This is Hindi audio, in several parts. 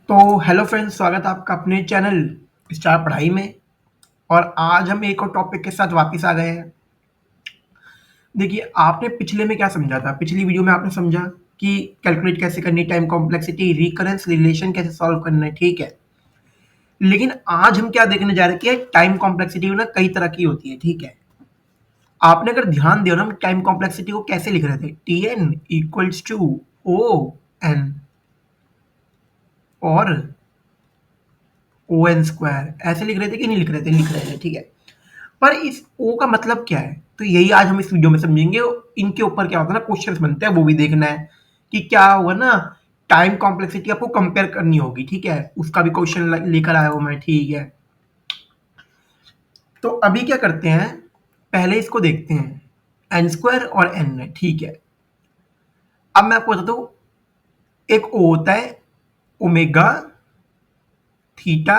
तो हेलो फ्रेंड्स, स्वागत है आपका अपने चैनल स्टार पढ़ाई में। और आज हम एक और टॉपिक के साथ वापस आ गए हैं। देखिए, आपने पिछले में क्या समझा था? पिछली वीडियो में आपने समझा कि कैलकुलेट कैसे करनी, टाइम कॉम्प्लेक्सिटी, रिकरेंस रिलेशन कैसे सॉल्व करना है, ठीक है। लेकिन आज हम क्या देखने जा रहे हैं कि टाइम कॉम्प्लेक्सिटी ना कई तरह की होती है, ठीक है। आपने अगर ध्यान दिया ना, हम टाइम कॉम्प्लेक्सिटी को कैसे लिख रहे थे? T N equals to O N और ओ एन स्क्वायर, ऐसे लिख रहे थे कि नहीं लिख रहे थे? लिख रहे थे, ठीक है। पर इस ओ का मतलब क्या है? तो यही आज हम इस वीडियो में समझेंगे। इनके ऊपर क्या होता है ना, क्वेश्चंस बनते हैं, वो भी देखना है कि क्या होगा ना। टाइम कॉम्प्लेक्सिटी आपको कंपेयर करनी होगी, ठीक है। उसका भी क्वेश्चन लेकर आया हूं मैं, ठीक है। तो अभी क्या करते हैं, पहले इसको देखते हैं। एन स्क्वायर और एन है, ठीक है। अब मैं आपको बताता हूँ, एक ओ होता है omega theta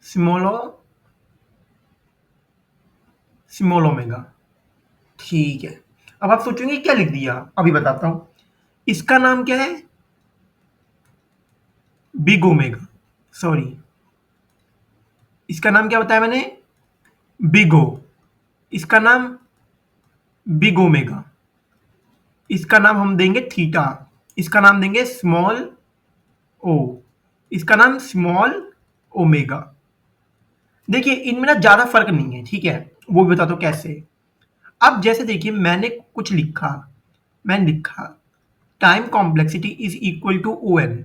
small small omega, ठीक है। अब आप सोचेंगे क्या लिख दिया, अभी बताता हूं। इसका नाम क्या है? बिग ओमेगा, सॉरी, इसका नाम क्या बताया मैंने? Big O. इसका नाम बिग ओमेगा। इसका नाम हम देंगे थीटा। इसका नाम देंगे स्मॉल ओ। इसका नाम स्मॉल ओमेगा। देखिए, इनमें ना ज्यादा फर्क नहीं है, ठीक है। वो भी बता दो कैसे। अब जैसे देखिए, मैंने कुछ लिखा, मैंने लिखा time complexity is equal to O N,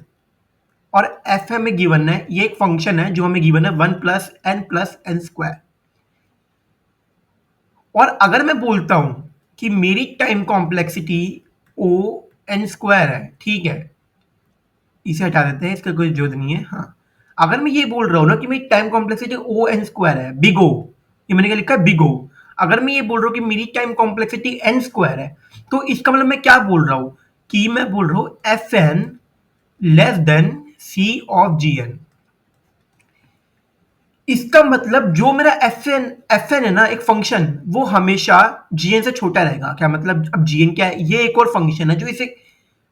और एफ हमें गिवन है, ये एक फंक्शन है जो हमें गिवन है 1 + n + n स्क्वायर। और अगर मैं बोलता हूं कि मेरी time complexity O N square है, ठीक है, इसे हटा देते हैं, इसका कोई जरूरत नहीं है। हाँ, अगर मैं ये बोल रहा हूं ना कि मेरी time complexity O N square है, बिग ओ, ये मैंने क्या लिखा है? Big O. अगर मैं ये बोल रहा हूं कि मेरी टाइम कॉम्प्लेक्सिटी एन स्क्वायर है, तो इसका मतलब मैं क्या बोल रहा हूं? कि मैं बोल रहा हूं F N less than C of G N. इसका मतलब जो मेरा एफ एन है ना, एक फंक्शन, वो हमेशा जीएन से छोटा रहेगा। क्या मतलब? अब जीएन क्या है? ये एक और फंक्शन है जो इसे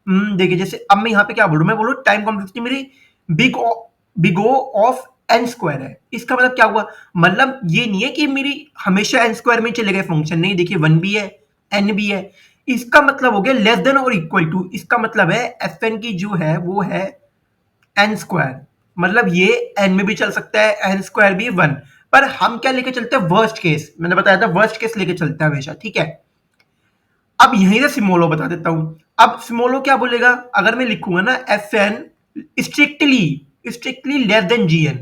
देखिए, जैसे अब मैं यहाँ पे क्या बोल रहा हूँ, मैं बोल रहा हूँ टाइम कॉम्प्लेक्सिटी मेरी big O, big O of N square है। इसका मतलब क्या हुआ? मतलब ये नहीं है कि मेरी हमेशा एन स्क्वायर में चले गए फंक्शन, नहीं। देखिए, वन भी है, एन भी है। इसका मतलब हो गया लेस देन और इक्वल टू। इसका मतलब है एफ एन की जो है वो है एन स्क्वायर। मतलब ये एन में भी चल सकता है, एन स्क्वायर भी वन। पर हम क्या लेके चलते हैं? Worst case. मैंने बताया था वर्स्ट केस लेके चलते हैं हमेशा, ठीक है। अब यहीं से सिमोलो बता देता हूं। अब सिमोलो क्या बोलेगा? अगर मैं लिखूंगा ना F N strictly strictly less than G N,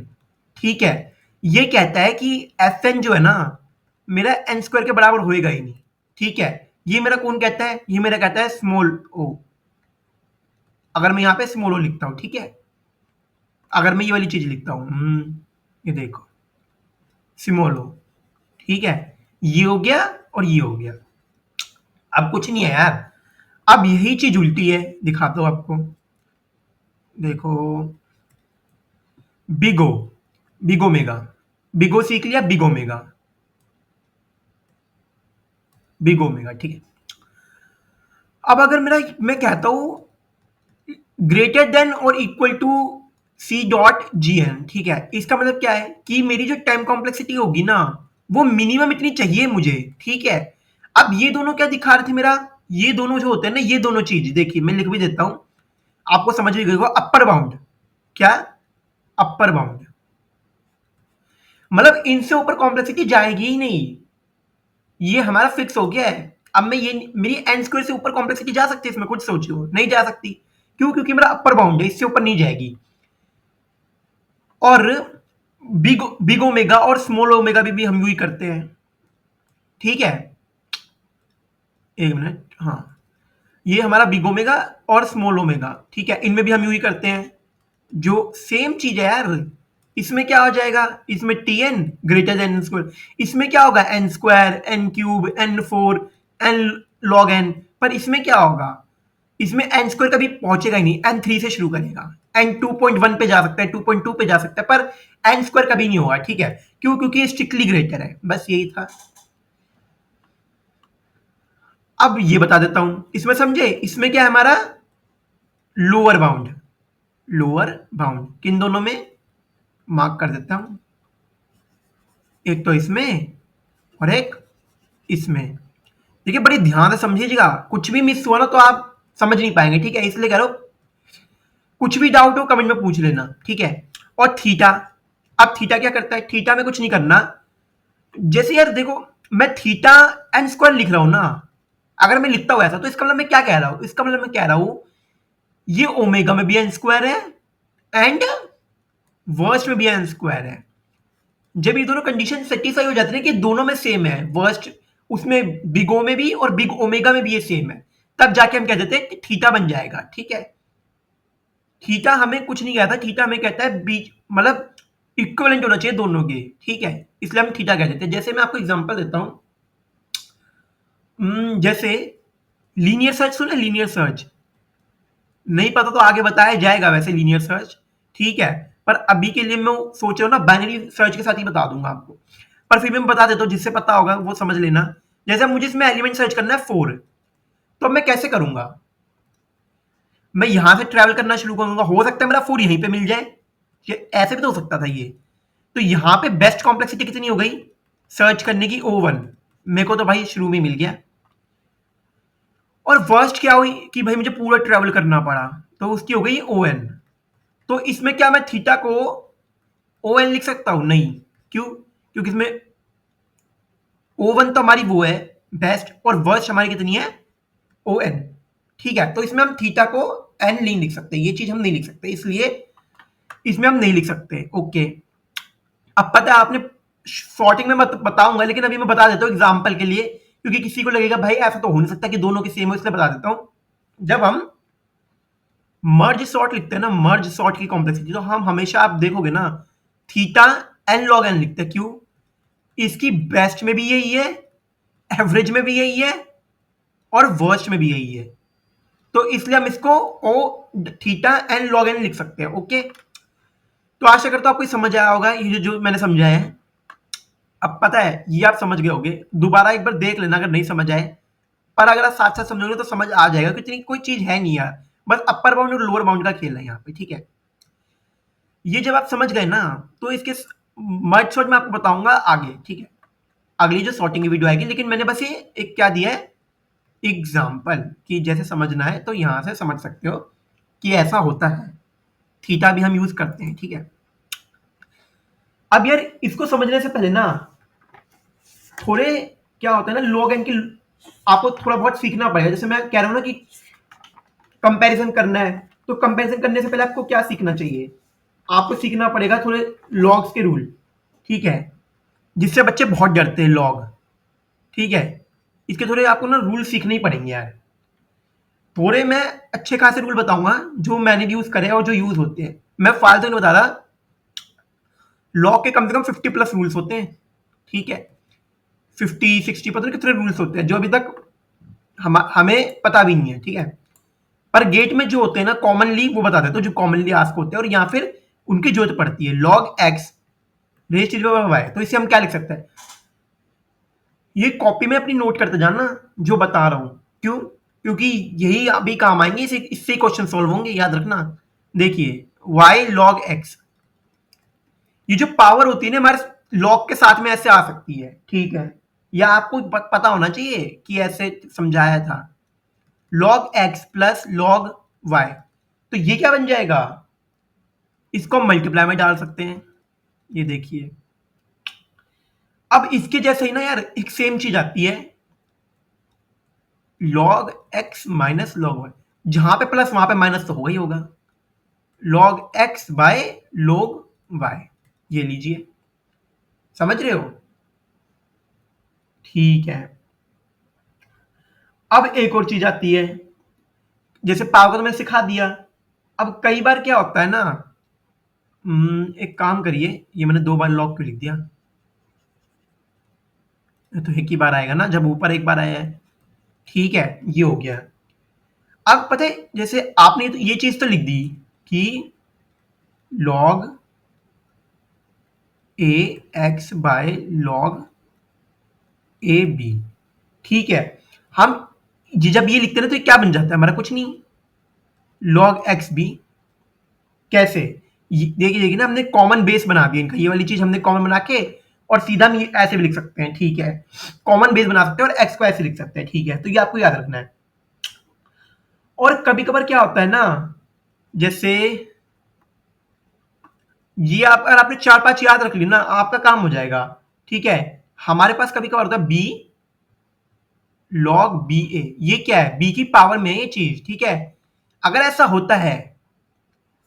ठीक है, ये कहता है कि एफ एन जो है ना, मेरा एन स्क्वायर के बराबर होएगा ही नहीं, ठीक है। ये मेरा कौन कहता है? ये मेरा कहता है स्मॉल ओ। अगर मैं यहां पे स्मॉल ओ लिखता हूं, ठीक है, अगर मैं ये वाली चीज लिखता हूं, ये देखो, स्मॉल ओ, ठीक है, ये हो गया और ये हो गया। अब कुछ नहीं है यार, अब यही चीज उल्टी है, दिखाता हूं आपको। देखो, बिगो, बिगोमेगा, बिगो सीख लिया, बिगोमेगा, बिगोमेगा, ठीक है। अब अगर मेरा, मैं कहता हूं ग्रेटर देन और equal to C dot G N, ठीक है, इसका मतलब क्या है कि मेरी जो टाइम कॉम्प्लेक्सिटी होगी ना, वो मिनिमम इतनी चाहिए मुझे, ठीक है। अब ये दोनों क्या दिखा रहे थे मेरा? ये दोनों जो होते हैं ना, ये दोनों चीज देखिए, मैं लिख भी देता हूं, आपको समझ भी गई होगा। अपर बाउंड, क्या? अपर बाउंड, मतलब इनसे ऊपर कॉम्प्लेक्सिटी जाएगी ही नहीं, ये हमारा फिक्स हो गया है। अब मैं ये, मेरी एन स्क्वायर से ऊपर कॉम्प्लेक्सिटी जा सकती है इसमें? कुछ सोचियो, नहीं जा सकती। क्यों? क्योंकि मेरा अपर बाउंड है, इससे ऊपर नहीं जाएगी। और बिग बिग ओमेगा और स्मॉल ओमेगा भी हम यूज करते हैं, ठीक है। एक मिनट, हाँ, ये हमारा बिग ओमेगा और स्मॉल ओमेगा, ठीक है, इनमें भी हम यूज करते हैं। जो सेम चीज है यार। इसमें क्या हो जाएगा? इसमें T N greater than N square, इसमें क्या होगा? N square, N cube, N four, N log N. पर इसमें क्या होगा? इसमें एन स्क्वायर कभी पहुंचेगा ही नहीं, एन थ्री से शुरू करेगा, एन 2.1 पे जा सकता है, 2.2 पे जा सकता है, पर एन स्क्वायर कभी नहीं होगा, ठीक है। क्यों? क्योंकि ये स्ट्रिक्टली ग्रेटर है, बस यही था। अब ये बता देता हूं, इसमें समझे, इसमें क्या है हमारा? लोअर बाउंड, लोअर बाउंड किन दोनों में मार्क कर देता हूं, एक तो इसमें और एक इसमें। देखिए बड़ी ध्यान से समझिएगा, कुछ भी मिस हुआ ना तो आप समझ नहीं पाएंगे, ठीक है, इसलिए कह रहा हूं कुछ भी डाउट हो कमेंट में पूछ लेना, ठीक है। और थीटा, अब थीटा क्या करता है, थीटा में कुछ नहीं करना। जैसे यार देखो, मैं थीटा एन स्क्वायर लिख रहा हूं ना, अगर मैं लिखता हूं ऐसा तो इसका मतलब मैं क्या कह रहा हूं, इसका मतलब मैं कह रहा हूं ये ओमेगा में भी एन स्क्वायर है एंड वर्स्ट में भी एन स्क्वायर है। जब ये दोनों कंडीशन सेटिस्फाई हो जाती है कि दोनों में सेम है, वर्स्ट उसमें बिग ओ में भी और बिग ओमेगा में भी ये सेम है, तब जाके हम कह देते हैं कि थीटा बन जाएगा, ठीक है। थीटा हमें कुछ नहीं कहता, थीटा हमें कहता है बीच मतलब इक्विवेलेंट होना चाहिए दोनों के, ठीक है, इसलिए हम थीटा कह देते हैं। जैसे मैं आपको एग्जांपल देता हूं, जैसे लीनियर सर्च सुना, लीनियर सर्च नहीं पता तो आगे बताया जाएगा वैसे लीनियर सर्च, ठीक है, पर अभी के लिए मैं सोच रहा हूं ना बाइनरी सर्च के साथ ही बता दूंगा आपको, पर फिर मैं बता देता हूं जिससे पता होगा वो समझ लेना। जैसे मुझे इसमें एलिमेंट सर्च करना है 4, तो अब मैं कैसे करूंगा, मैं यहां से ट्रेवल करना शुरू करूंगा, हो सकता है मेरा 4 यहीं पे मिल जाए, ये ऐसे भी तो हो सकता था ये। तो यहां पे बेस्ट कॉम्प्लेक्सिटी कितनी हो गई सर्च करने की, O1, मेरे को तो भाई शुरू में मिल गया। और वर्स्ट क्या हुई कि भाई मुझे पूरा ट्रेवल करना पड़ा, तो उसकी हो गई ON। तो इसमें क्या मैं थीटा को ON लिख सकता हूं, नहीं, क्यों, क्योंकि इसमें O1 तो हमारी वो है बेस्ट और वर्स्ट हमारी कितनी है ON, ठीक है। तो इसमें हम थीटा को n नहीं लिख सकते, ये चीज हम नहीं लिख सकते, इसलिए इसमें हम नहीं लिख सकते, ओके। अब पता है आपने शॉर्टिंग में मत बताऊंगा, लेकिन अभी मैं बता देता हूं एग्जांपल के लिए, क्योंकि किसी को लगेगा भाई ऐसा तो हो नहीं सकता कि दोनों के सेम हो, इसलिए बता देता हूं। जब हम मर्ज सॉर्ट लिखते हैं ना, मर्ज सॉर्ट की कॉम्प्लेक्सिटी, तो हम हमेशा आप देखोगे ना थीटा n log n लिखते हैं, क्यों, इसकी बेस्ट में भी यही है, एवरेज में भी यही है और वर्स्ट में भी यही है, तो इसलिए हम इसको ओ थीटा n log n लिख सकते हैं, ओके। तो आशा करता हूं आपको समझ आया होगा ये जो मैंने समझाया है। अब पता है ये आप समझ गए होगे, दोबारा एक बार देख लेना अगर नहीं समझ आए, पर अगर आप साथ साथ समझोगे तो समझ आ जाएगा कि इतनी कोई चीज है नहीं यार, बस अपर बाउंड और लोअर बाउंड का खेल है यहाँ पे, ठीक है। ये जब आप समझ गए ना तो इसके मर्ज सॉर्ट में आपको बताऊंगा आगे, ठीक है, अगली जो सॉर्टिंग की वीडियो आएगी, लेकिन मैंने बस ये एक क्या दिया है एग्जाम्पल कि जैसे समझना है तो यहां से समझ सकते हो कि ऐसा होता है, थीटा भी हम यूज करते हैं, ठीक है। अब यार इसको समझने से पहले ना थोड़े क्या होता है ना लॉग एन की आपको थोड़ा बहुत सीखना पड़ेगा। जैसे मैं कह रहा हूं ना कि कंपैरिजन करना है, तो कंपैरिजन करने से पहले आपको क्या सीखना चाहिए, आपको सीखना पड़ेगा थोड़े लॉग्स के रूल, ठीक है, जिससे बच्चे बहुत डरते हैं लॉग, ठीक है, इसके थोड़े आपको ना रूल सीखने ही पड़ेंगे यार। थोड़े मैं अच्छे खासे रूल बताऊंगा जो मैंने भी यूज करे और जो यूज होते हैं, मैं फालतू नहीं बता रहा, लॉग के कम से कम 50 प्लस रूल्स होते हैं, ठीक है, 50 60 पता नहीं कितने रूल्स होते हैं जो अभी तक हमें पता भी नहीं है, ठीक है। पर गेट में जो होते हैं ना कॉमनली वो बता देते हैं, जो कॉमनली आस्क होते हैं और या फिर उनकी जरूरत पड़ती है, लॉग एक्स रेज वाई, तो इसे हम क्या लिख सकते हैं, ये कॉपी में अपनी नोट करते जाना जो बता रहा हूं, क्यों, क्योंकि यही अभी काम आएंगे, इससे क्वेश्चन सॉल्व होंगे, याद रखना। देखिए वाई लॉग एक्स, ये जो पावर होती है ना हमारे लॉग के साथ में ऐसे आ सकती है, ठीक है, या आपको पता होना चाहिए कि ऐसे समझाया था, log X plus log Y, तो ये क्या बन जाएगा, इसको मल्टीप्लाई में डाल सकते हैं, ये देखिए। अब इसके जैसे ही ना यार एक सेम चीज आती है, log X minus log Y, जहां पे प्लस वहां पे माइनस तो होगा ही होगा, log X by log Y, ये लीजिए, समझ रहे हो, ठीक है। अब एक और चीज आती है, जैसे पावर को तो मैंने सिखा दिया, अब कई बार क्या होता है ना, एक काम करिए, ये मैंने 2 बार लॉग क्यों लिख दिया, तो एक ही बार आएगा ना जब ऊपर एक बार आया है, ठीक है, ये हो गया। अब पता है जैसे आपने तो ये चीज तो लिख दी कि log A X by log A B, ठीक है, हम जब ये लिखते हैं ना तो ये क्या बन जाता है हमारा, कुछ नहीं, लॉग एक्स बी कैसे? देखिए देखिए ना, हमने कॉमन बेस बना दिया इनका, ये वाली चीज हमने कॉमन बना के और सीधा हम ऐसे भी लिख सकते हैं, ठीक है। कॉमन बेस बना सकते हैं और एक्स को ऐसे लिख सकते हैं, ठीक है। तो ये आपको याद रखना है। और कभी कभार क्या होता है ना, जैसे ये आप अगर आपने 4-5 याद रख ली ना, आपका काम हो जाएगा, ठीक है। हमारे पास कभी कभार होता है बी लॉग बी ए, ये क्या है? बी की पावर में है ये चीज, ठीक है। अगर ऐसा होता है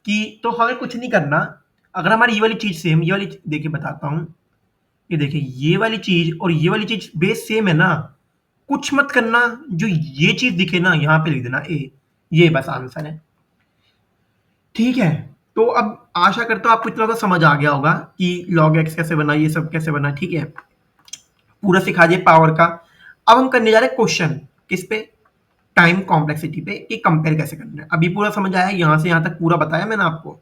कि तो हमें कुछ नहीं करना। अगर हमारी ये वाली चीज सेम, ये वाली देखिए बताता हूं, ये देखिए ये वाली चीज और ये वाली चीज बेस सेम है ना, कुछ मत करना, जो ये चीज दिखे ना यहां पे लिख देना ए, ये बस आंसर है, ठीक है। तो अब आशा करता हूं आपको इतना तो समझ आ गया होगा कि log x कैसे बना, ये सब कैसे बना, ठीक है। पूरा सिखा दिए पावर का। अब हम करने जा रहे हैं क्वेश्चन, किस पे? टाइम कॉम्प्लेक्सिटी पे, कि कंपेयर कैसे करना है। अभी पूरा समझ आया है, यहां से यहां तक पूरा बताया मैंने आपको,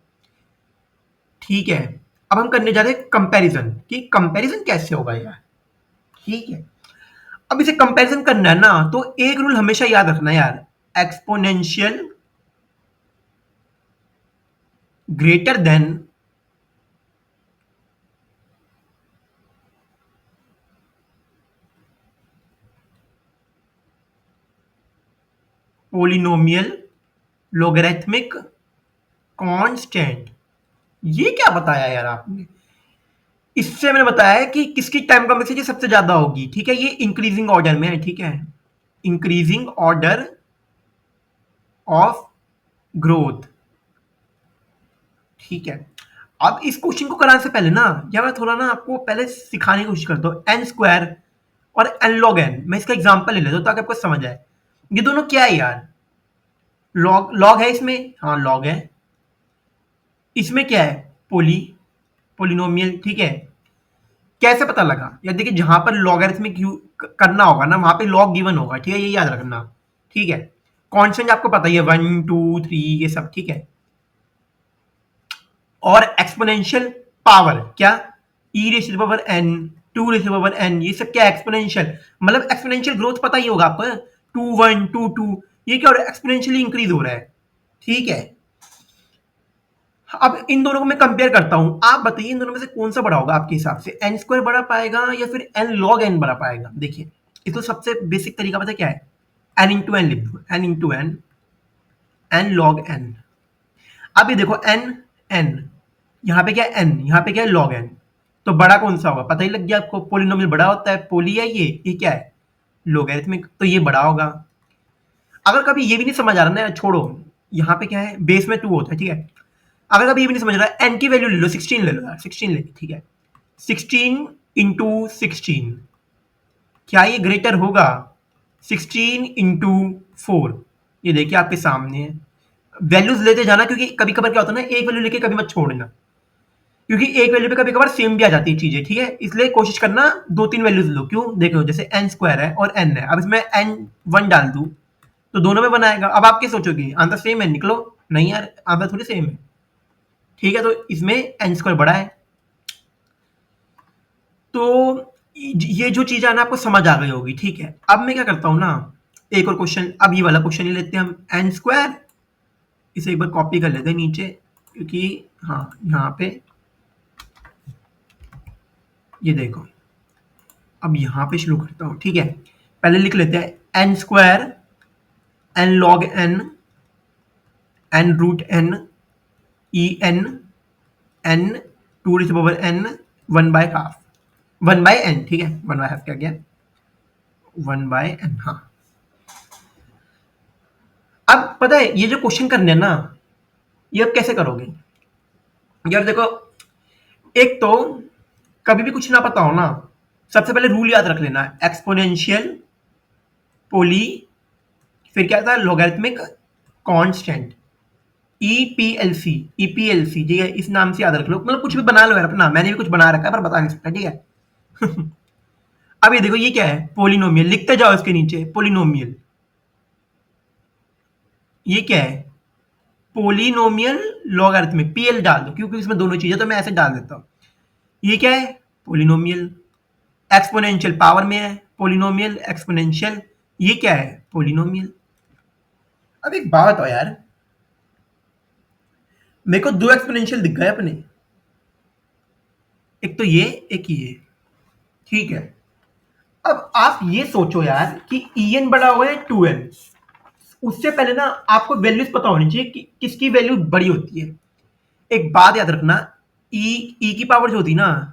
ठीक है। अब हम करने जा रहे हैं कंपैरिजन, कि कंपैरिजन कैसे होगा यार, ठीक है। अब इसे कंपैरिजन करना है ना, तो एक रूल हमेशा याद रखना है यार, exponential greater than polynomial logarithmic constant. ये क्या बताया यार आपने? इससे मैंने बताया है कि किसकी टाइम कॉम्प्लेक्सिटी सबसे ज्यादा होगी, ठीक है। ये इंक्रीजिंग ऑर्डर में है, ठीक है, इंक्रीजिंग ऑर्डर ऑफ ग्रोथ, ठीक है। अब इस क्वेश्चन को कराने से पहले ना, या मैं थोड़ा ना आपको पहले सिखाने की कोशिश करता हूँ, एन स्क्वायर और एन लॉग एन, मैं इसका एग्जांपल ले लेता हूँ ताकि आपको समझ आए। ये दोनों क्या है यार? लॉग लॉग है इसमें, हाँ लॉग है। इसमें क्या है? पोलिनोमियल, ठीक है। कैसे पता लगा? या देखिए जहां पर लॉगरिथमिक करना होगा ना, वहां पे लॉग गिवन होगा, ठीक है, ये याद रखना, ठीक है। कांस्टेंट आपको पता ही है, 1 2 3 ये सब, ठीक है। और एक्सपोनेंशियल पावर क्या? E raise to the power N, 2 raise to the power N, ये सब क्या? एक्सपोनेंशियल, मतलब एक्सपोनेंशियल ग्रोथ पता ही होगा आपको, 2 1 2 2, ये क्या हो रहा है? एक्सपोनेंशियली इंक्रीज हो रहा है, ठीक है। अब इन दोनों को मैं कंपेयर करता हूं, आप बताइए इन दोनों में से कौन सा बड़ा होगा आपके हिसाब से? एन स्क्वायर बड़ा पाएगा या फिर एन लॉग एन बड़ा पाएगा? देखिए ये तो सबसे बेसिक तरीका पता है क्या है? एन इंटू एन लिख दो, N into N, N log N. अब ये देखो एन एन, यहाँ पे क्या है? एन, यहाँ पे क्या है? Log N. तो बड़ा कौन सा होगा? पता ही लग गया आपको, पोलिनोमियल बड़ा होता है, पोली है ये क्या है? लोगरिथमिक, तो ये बड़ा होगा। अगर कभी ये भी नहीं समझ आ रहा ना, छोड़ो, यहाँ पे क्या है? बेस में 2 होता है, ठीक है। अगर कभी ये भी नहीं समझ रहा है, एन की वैल्यू ले लो, 16 ले लो यार, 16 ले लो, ठीक है। 16 इंटू 16, क्या ये ग्रेटर होगा 16 इंटू 4? ये देखिए आपके सामने है। वैल्यूज लेते जाना, क्योंकि कभी कभार क्या होता है ना, एक वैल्यू लेके कभी मत छोड़ना, क्योंकि एक वैल्यू पे कभी कभार सेम भी आ जाती है चीजें, ठीक है। इसलिए कोशिश करना 2 3 वैल्यूज लो। क्यों? देखो जैसे एन स्क्वायर है और एन है, अब इसमें एन 1 डाल दूं तो दोनों में बनाएगा। अब आप क्या सोचोगे? आंसर सेम है, निकलो। नहीं यार, आंसर थोड़ी सेम है, ठीक है। तो इसमें एन स्क्वायर बड़ा है। तो ये जो चीज है ना, आपको समझ आ गई होगी, ठीक है। अब मैं क्या करता हूं ना, एक और क्वेश्चन, अब ये वाला क्वेश्चन ही लेते हैं हम, एन स्क्वायर, इसे एक बार कॉपी कर लेते हैं नीचे, क्योंकि हाँ यहाँ पे ये देखो, अब यहाँ पे शुरू करता हूँ, ठीक है। पहले लिख लेते हैं N square, N log N, N root N, E N, N 2 N, 1/2, 1/n, ठीक है। 1/2 क्या गया? 1/n, हाँ। अब पता है ये जो क्वेश्चन करने हैं ना, ये अब कैसे करोगे यार? देखो, एक तो कभी भी कुछ ना पता हो ना, सबसे पहले रूल याद रख लेना, एक्सपोनेंशियल पोली, फिर क्या था? लोगरिथमिक कांस्टेंट, ईपीएलसी, ईपीएलसी, ठीक है। इस नाम से याद रख लो, मतलब कुछ भी बना लो यार अपना, मैंने भी कुछ बना रखा है पर बता नहीं सकता, ठीक है। अब ये देखो, ये क्या है? पोलिनोमियल, लिखते जाओ इसके नीचे, पोलिनोमियल। ये क्या है? पोलिनोमियल लॉगरिथमिक, पीएल डाल दो क्योंकि इसमें दोनों चीजें, तो मैं ऐसे डाल देता हूं। ये क्या है? पोलिनोमियल। एक्सपोनेंशियल पावर में है, पोलिनोमियल एक्सपोनेंशियल। ये क्या है? पोलिनोमियल। अब एक बात हो यार, मेरे को दो एक्सपोनेंशियल दिख गए अपने, एक तो ये, एक ये, ठीक है। अब आप ये सोचो यार कि en बड़ा हुआ है 2n, उससे पहले ना आपको वैल्यूज पता होनी चाहिए कि किसकी वैल्यू बड़ी होती है। एक बात याद रखना, ई की पावर जो होती है ना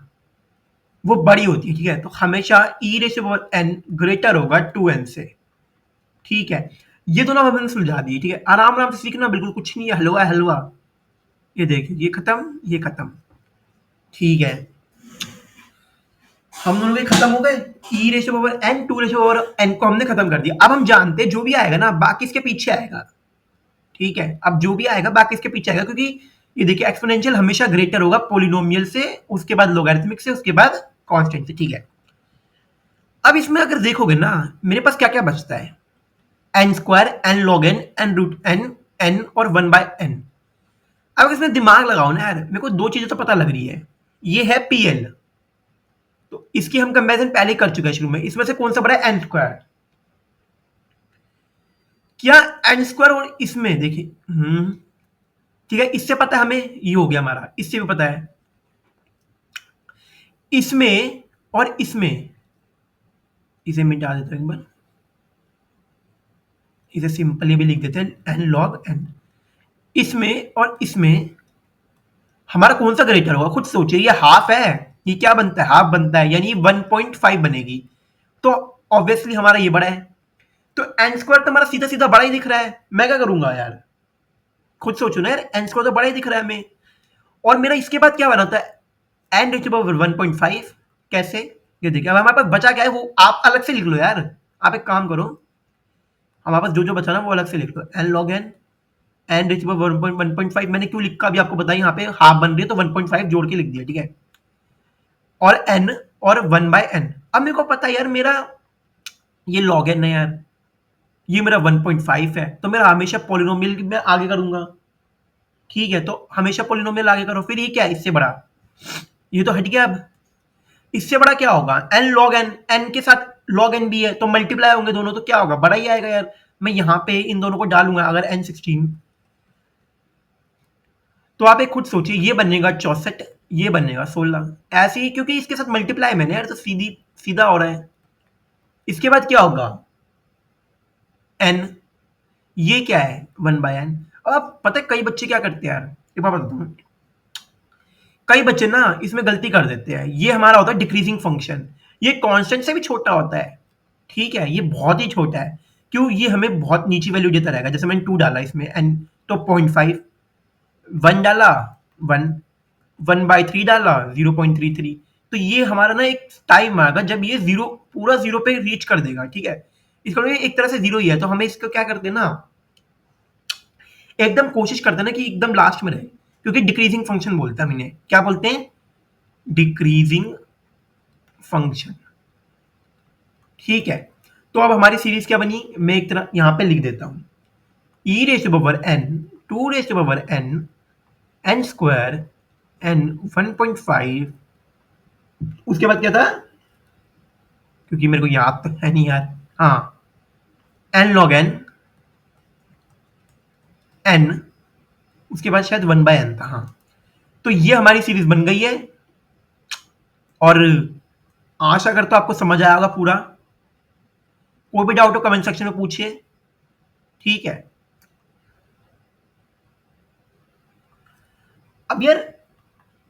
वो बड़ी होती है, ठीक है। तो हमेशा E ratio power N greater होगा 2n से, ठीक है। ये दोनों हमने सुलझा दिए, ठीक है। आराम आराम से सीखना, बिल्कुल कुछ नहीं है, हलवा हलवा। ये देखिए, ये खत्म, ये खत्म, ठीक है। हम दोनों के खत्म हो गए, E ratio power N, two ratio power N को हमने खत्म कर दिया। अब हम जानते हैं जो भी आएगा ना बाकी इसके पीछे आएगा, ठीक है। अब जो भी आएगा बाकी इसके पीछे आएगा, क्योंकि ये देखिए एक्सपोनेंशियल हमेशा ग्रेटर होगा पोलिनोमियल से, उसके बाद लोगैरिथमिक से, उसके बाद कांस्टेंट से, ठीक है। अब इसमें अगर देखोगे ना मेरे पास क्या क्या बचता है, N square, N log N, N root N, N और 1/n। अब इसमें दिमाग लगाओ ना यार, मेरे को दो चीजें तो पता लग रही है। ये है पीएल, तो इसकी हम कंपैरिजन पहले ही कर चुके हैं शुरू में। इसमें से कौन सा बड़ा है, एन स्क्वायर। क्या एन स्क्वायर और इसमें देखिए, ठीक है, इससे पता है हमें, ये हो गया हमारा, इससे भी पता है, इसमें और इसमें, इसे मिटा देते हैं एक बार, इसे सिंपली भी लिख देते हैं एन लॉग एन। इसमें और इसमें हमारा कौन सा ग्रेटर होगा, खुद सोचिए। ये हाफ है, ये क्या बनता है, हाफ बनता है, यानी 1.5 बनेगी, तो ऑब्वियसली हमारा ये बड़ा है। तो एन स्क्वायर तो हमारा सीधा सीधा बड़ा ही दिख रहा है, मैं क्या करूंगा यार, खुद सोचो ना यार, एन स्क्वायर तो बड़ा ही दिख रहा है हमें। और मेरा इसके बाद क्या बना था, एन रेज़ टू पावर 1.5। कैसे, ये देखिए। अब हमारे पास बचा क्या है वो आप अलग से लिख लो यार। आप एक काम करो, हमारे पास जो जो बचा ना वो अलग से लिख लो, N log N, N raise to power 1.5। मैंने क्यों लिखा अभी आपको बताया, यहाँ पे हाफ बन रही है तो 1.5 जोड़ के लिख दिया, ठीक है। और एन और 1/n। अब मेरे को पता है यार, मेरा ये लॉग एन है यार, ये मेरा 1.5 है, तो मेरा हमेशा पॉलिनोमियल में आगे करूंगा, ठीक है। तो हमेशा पॉलिनोमियल आगे करो। फिर ये क्या है, इससे बड़ा, ये तो हट गया। अब इससे बड़ा क्या होगा, एन लॉग एन, एन के साथ लॉग एन भी है तो मल्टीप्लाई होंगे दोनों, तो क्या होगा, बड़ा ही आएगा यार। मैं यहाँ पे इन दोनों को डालूंगा, अगर एन 16, तो आप एक खुद सोचिए, ये बनेगा 64, ये बनेगा 16, ऐसे ही, क्योंकि इसके साथ मल्टीप्लाई मैंने यार, तो सीधी सीधा हो रहा है। इसके बाद क्या होगा, एन, ये क्या है 1/n। अब पता है कई बच्चे क्या करते हैं यार, एक बात बताता हूँ, कई बच्चे ना इसमें गलती कर देते हैं। ये हमारा होता है डिक्रीजिंग फंक्शन, ये कांस्टेंट से भी छोटा होता है, ठीक है, ये बहुत ही छोटा है। क्यों, ये हमें बहुत नीची वैल्यू देता रहेगा। जैसे मैंने 2 डाला इसमें, एन तो 0.5, 1 डाला 1, 1/3 डाला 0.33। तो ये हमारा ना एक टाइम आएगा जब ये जीरो, पूरा जीरो पे रीच कर देगा, ठीक है। इसका मतलब एक तरह से जीरो ही है, तो हमें इसको क्या करते हैं ना, एकदम कोशिश करते हैं ना कि एकदम लास्ट में रहे, क्योंकि डिक्रीजिंग फंक्शन बोलते हैं हम इन्हें, क्या बोलते हैं, डिक्रीजिंग फंक्शन, ठीक है। तो अब हमारी सीरीज क्या बनी, मैं एक तरह यहां पे लिख देता हूं, E raise to power N, 2 raise to power N, N square, N 1.5, उसके बाद क्या था, क्योंकि मेरे को याद तो है नहीं यार, हाँ, एन लॉग एन, एन, उसके बाद शायद 1/n था, हाँ। तो ये हमारी सीरीज बन गई है, और आशा करता हूं आपको समझ आया होगा पूरा। कोई भी डाउट हो कमेंट सेक्शन में पूछिए, ठीक है। अब यार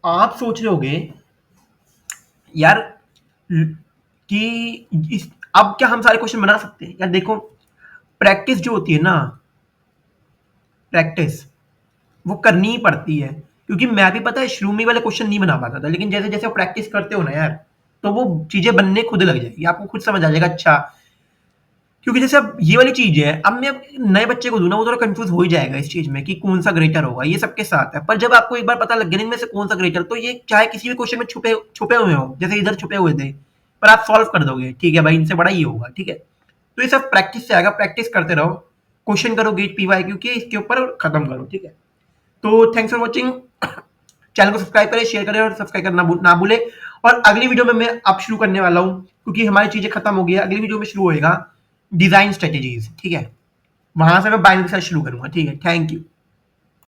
आप सोच रहे होगे यार कि अब क्या हम सारे क्वेश्चन बना सकते हैं, यार देखो, प्रैक्टिस जो होती है ना, प्रैक्टिस वो करनी ही पड़ती है। क्योंकि मैं भी पता है शुरू में वाले क्वेश्चन नहीं बना पाता था, लेकिन जैसे जैसे आप प्रैक्टिस करते हो ना यार, तो वो चीजें बनने खुद लग जाएगी, आपको खुद समझ आ जाएगा, अच्छा। क्योंकि जैसे अब ये वाली चीज है, अब मैं नए बच्चे को दूं ना, वो थोड़ा कंफ्यूज हो ही जाएगा इस चीज में कि कौन सा ग्रेटर होगा, ये सबके साथ है। पर जब आपको एक बार पता लग गया इनमें से कौन सा ग्रेटर, तो ये चाहे किसी भी क्वेश्चन में छुपे छुपे हुए हो, जैसे इधर छुपे हुए थे, पर आप सॉल्व कर दोगे, ठीक है भाई, इनसे बड़ा ये होगा, ठीक है। तो ये सब प्रैक्टिस से आएगा, प्रैक्टिस करते रहो, क्वेश्चन करो गेट PYQ के, इसके ऊपर खत्म करो, ठीक है। तो थैंक्स फॉर वॉचिंग, चैनल को सब्सक्राइब करें, शेयर करें और सब्सक्राइब करना ना भूलें। और अगली वीडियो में मैं अब शुरू करने वाला हूं, क्योंकि हमारी चीजें खत्म हो गई है। अगली वीडियो में शुरू होएगा डिजाइन स्ट्रेटेजीज, ठीक है, वहां से मैं बाइनरी के साथ शुरू करूंगा, ठीक है। Thank you.